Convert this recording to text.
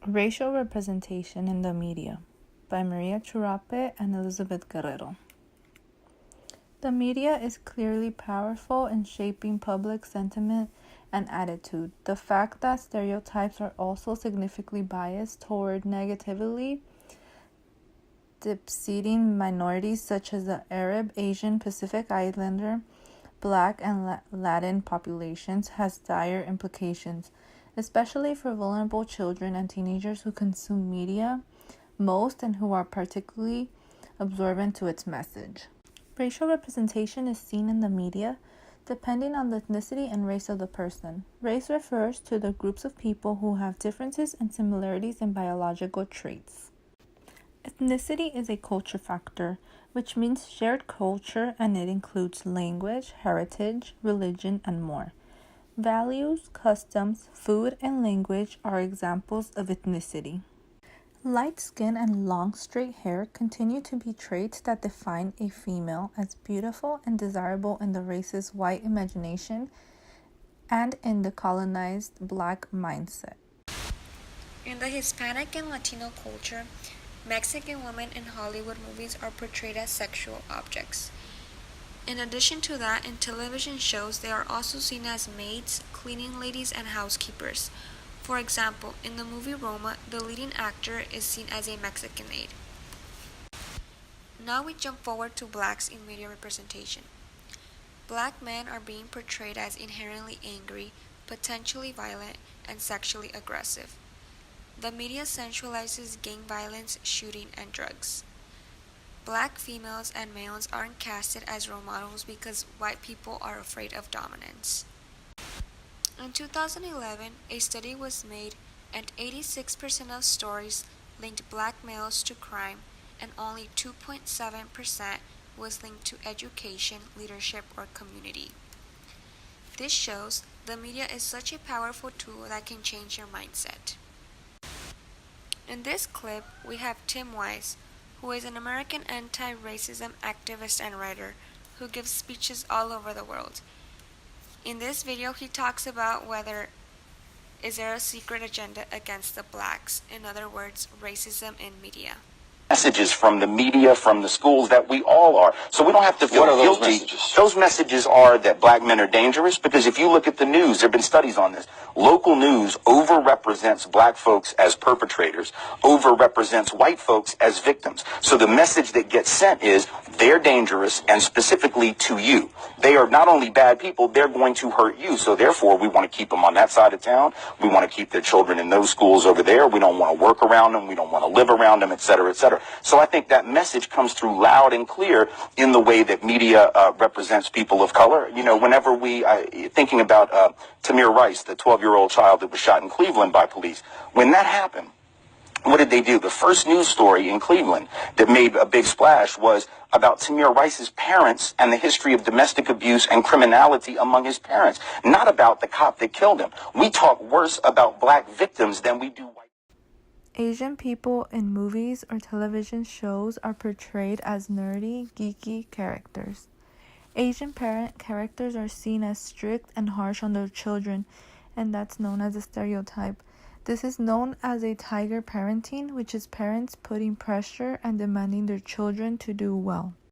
Racial Representation in the Media by Maria Churape and Elizabeth Guerrero. The media is clearly powerful in shaping public sentiment and attitude. The fact that stereotypes are also significantly biased toward negatively depicting minorities such as the Arab, Asian, Pacific Islander, Black, and Latin populations has dire implications, especially for vulnerable children and teenagers who consume media most and who are particularly absorbent to its message. Racial representation is seen in the media depending on the ethnicity and race of the person. Race refers to the groups of people who have differences and similarities in biological traits. Ethnicity is a culture factor, which means shared culture, and it includes language, heritage, religion, and more. Values, customs, food, and language are examples of ethnicity. Light skin and long straight hair continue to be traits that define a female as beautiful and desirable in the race's white imagination and in the colonized Black mindset. In the Hispanic and Latino culture, Mexican women in Hollywood movies are portrayed as sexual objects. In addition to that, in television shows, they are also seen as maids, cleaning ladies, and housekeepers. For example, in the movie Roma, the leading actor is seen as a Mexican maid. Now we jump forward to blacks in media representation. Black men are being portrayed as inherently angry, potentially violent, and sexually aggressive. The media sensualizes gang violence, shooting, and drugs. Black females and males aren't casted as role models because white people are afraid of dominance. In 2011, a study was made and 86% of stories linked black males to crime and only 2.7% was linked to education, leadership, or community. This shows the media is such a powerful tool that can change your mindset. In this clip, we have Tim Wise, who is an American anti-racism activist and writer who gives speeches all over the world. In this video, he talks about whether is there a secret agenda against the blacks, in other words, racism in media. Messages from the media, from the schools, that we all are. So we don't have to feel guilty. Those messages are that black men are dangerous, because if you look at the news, there have been studies on this. Local news overrepresents black folks as perpetrators, overrepresents white folks as victims. So the message that gets sent is they're dangerous, and specifically to you. They are not only bad people, they're going to hurt you. So therefore, we want to keep them on that side of town. We want to keep their children in those schools over there. We don't want to work around them. We don't want to live around them, et cetera, et cetera. So I think that message comes through loud and clear in the way that media represents people of color. You know, whenever thinking about Tamir Rice, the 12-year-old child that was shot in Cleveland by police, when that happened, what did they do? The first news story in Cleveland that made a big splash was about Tamir Rice's parents and the history of domestic abuse and criminality among his parents, not about the cop that killed him. We talk worse about black victims than we do white. Asian people in movies or television shows are portrayed as nerdy, geeky characters. Asian parent characters are seen as strict and harsh on their children, and that's known as a stereotype. This is known as a tiger parenting, which is parents putting pressure and demanding their children to do well.